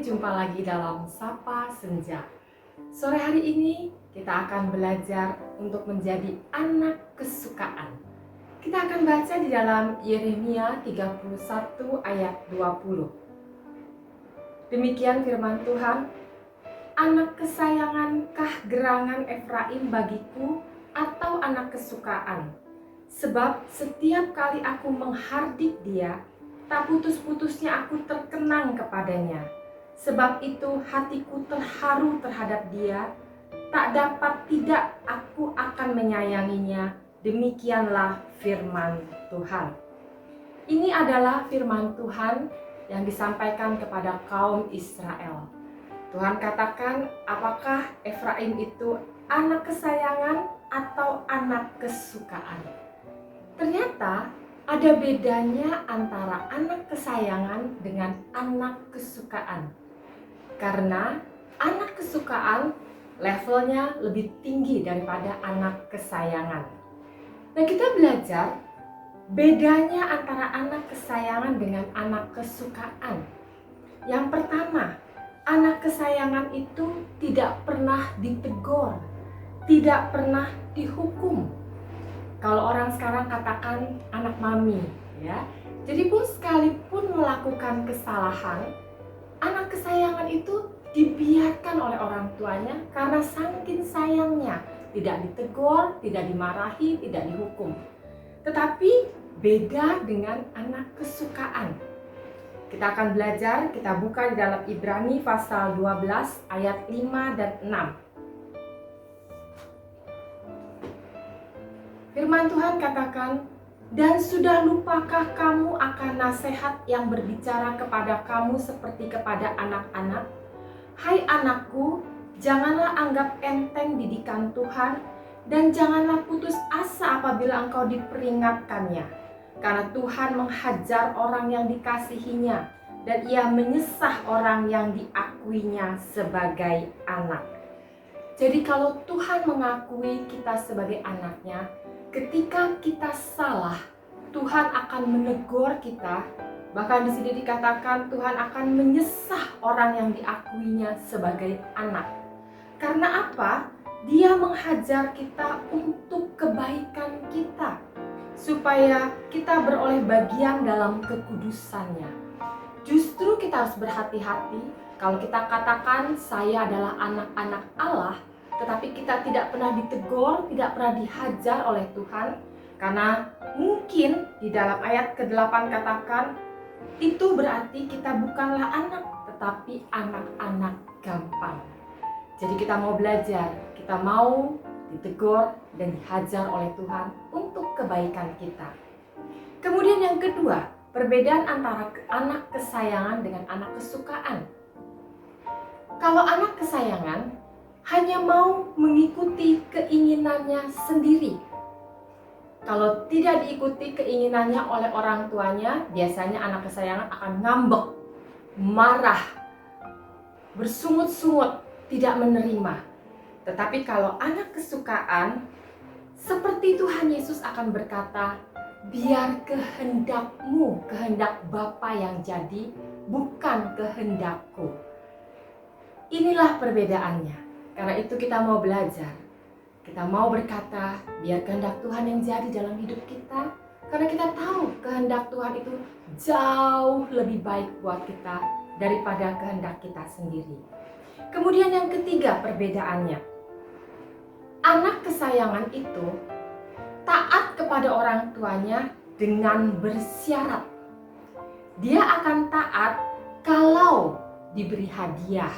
jumpa lagi dalam Sapa Senja. Sore hari ini kita akan belajar untuk menjadi anak kesukaan. Kita akan baca di dalam Yeremia 31 ayat 20. Demikian firman Tuhan, anak kesayangankah gerangan Efraim bagiku atau anak kesukaan? Sebab setiap kali aku menghardik dia, tak putus-putusnya aku terkenang kepadanya. Sebab itu hatiku terharu terhadap dia, tak dapat tidak aku akan menyayanginya. Demikianlah firman Tuhan. Ini adalah firman Tuhan yang disampaikan kepada kaum Israel. Tuhan katakan, apakah Efraim itu anak kesayangan atau anak kesukaan? Ternyata ada bedanya antara anak kesayangan dengan anak kesukaan. Karena anak kesukaan levelnya lebih tinggi daripada anak kesayangan. Nah, kita belajar bedanya antara anak kesayangan dengan anak kesukaan. Yang pertama, anak kesayangan itu tidak pernah ditegur, tidak pernah dihukum. Kalau orang sekarang katakan anak mami, ya. Jadi pun sekalipun melakukan kesalahan, anak kesayangan itu dibiarkan oleh orang tuanya karena saking sayangnya, tidak ditegur, tidak dimarahi, tidak dihukum. Tetapi beda dengan anak kesukaan. Kita akan belajar, kita buka di dalam Ibrani pasal 12 ayat 5 dan 6. Firman Tuhan katakan, dan sudah lupakah kamu akan nasihat yang berbicara kepada kamu seperti kepada anak-anak? Hai anakku, janganlah anggap enteng didikan Tuhan, dan janganlah putus asa apabila engkau diperingatkannya. Karena Tuhan menghajar orang yang dikasihinya, dan ia menyesah orang yang diakuinya sebagai anak. Jadi kalau Tuhan mengakui kita sebagai anaknya, ketika kita salah, Tuhan akan menegur kita. Bahkan di sini dikatakan Tuhan akan menyesah orang yang diakuinya sebagai anak. Karena apa? Dia menghajar kita untuk kebaikan kita, supaya kita beroleh bagian dalam kekudusannya. Justru kita harus berhati-hati kalau kita katakan saya adalah anak-anak Allah, tetapi kita tidak pernah ditegur, tidak pernah dihajar oleh Tuhan. Karena mungkin di dalam ayat ke-8 katakan, itu berarti kita bukanlah anak, tetapi anak-anak gampang. Jadi kita mau belajar, kita mau ditegur dan dihajar oleh Tuhan untuk kebaikan kita. Kemudian yang kedua, perbedaan antara anak kesayangan dengan anak kesukaan. Kalau anak kesayangan hanya mau mengikuti keinginannya sendiri. Kalau tidak diikuti keinginannya oleh orang tuanya, biasanya anak kesayangan akan ngambek, marah, bersungut-sungut, tidak menerima. Tetapi kalau anak kesukaan, seperti Tuhan Yesus akan berkata, biar kehendakmu, kehendak Bapa yang jadi, bukan kehendakku. Inilah perbedaannya. Karena itu kita mau belajar, kita mau berkata, biar kehendak Tuhan yang jadi dalam hidup kita. Karena kita tahu kehendak Tuhan itu jauh lebih baik buat kita daripada kehendak kita sendiri. Kemudian yang ketiga perbedaannya, anak kesayangan itu taat kepada orang tuanya dengan bersyarat. Dia akan taat kalau diberi hadiah.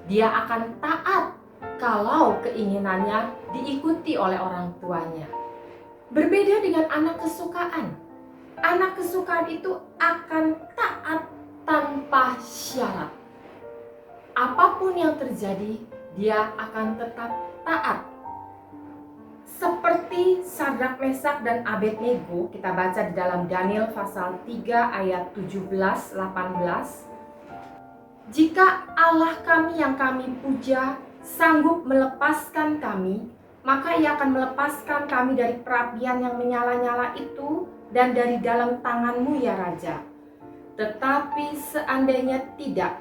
Dia akan taat kalau keinginannya diikuti oleh orang tuanya. Berbeda dengan anak kesukaan. Anak kesukaan itu akan taat tanpa syarat. Apapun yang terjadi, dia akan tetap taat. Seperti Sadrak, Mesak, dan Abednego, kita baca di dalam Daniel pasal 3 ayat 17-18. Jika Allah kami yang kami puja sanggup melepaskan kami, maka ia akan melepaskan kami dari perapian yang menyala-nyala itu dan dari dalam tanganmu ya Raja. Tetapi seandainya tidak,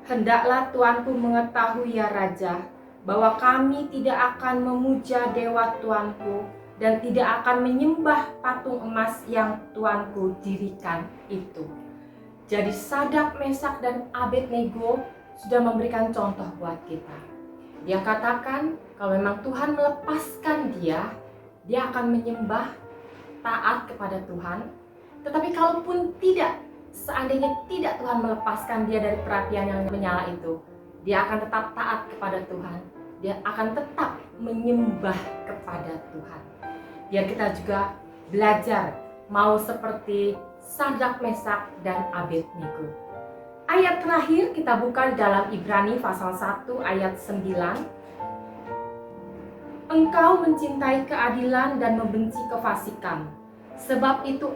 Hendaklah Tuanku mengetahui ya Raja, bahwa kami tidak akan memuja dewa Tuanku dan tidak akan menyembah patung emas yang Tuanku dirikan itu. Jadi Sadrak, Mesak, dan Abednego sudah memberikan contoh buat kita. Dia katakan kalau memang Tuhan melepaskan dia akan menyembah, taat kepada Tuhan. Tetapi kalaupun tidak, seandainya tidak Tuhan melepaskan dia dari perapian yang menyala itu, dia akan tetap taat kepada Tuhan. Dia akan tetap menyembah kepada Tuhan. Biar kita juga belajar mau seperti Sadrak, Mesak, dan Abednego. Ayat terakhir kita buka dalam Ibrani pasal 1 ayat 9. Engkau mencintai keadilan dan membenci kefasikan. Sebab itu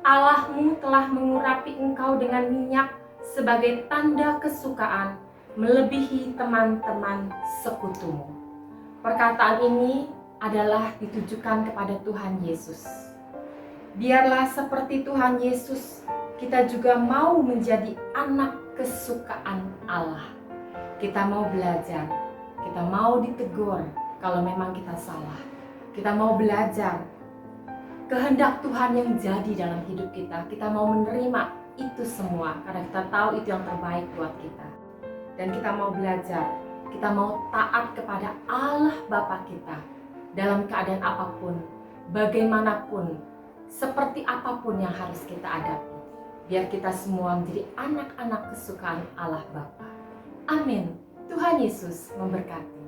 Allahmu telah mengurapi engkau dengan minyak sebagai tanda kesukaan, melebihi teman-teman sekutumu. Perkataan ini adalah ditujukan kepada Tuhan Yesus. Biarlah seperti Tuhan Yesus, kita juga mau menjadi anak kesukaan Allah. Kita mau belajar, kita mau ditegur kalau memang kita salah. Kita mau belajar kehendak Tuhan yang jadi dalam hidup kita. Kita mau menerima itu semua karena kita tahu itu yang terbaik buat kita. Dan kita mau belajar, kita mau taat kepada Allah Bapa kita dalam keadaan apapun, bagaimanapun, seperti apapun yang harus kita hadapi. Biar kita semua menjadi anak-anak kesukaan Allah Bapa. Amin. Tuhan Yesus memberkati.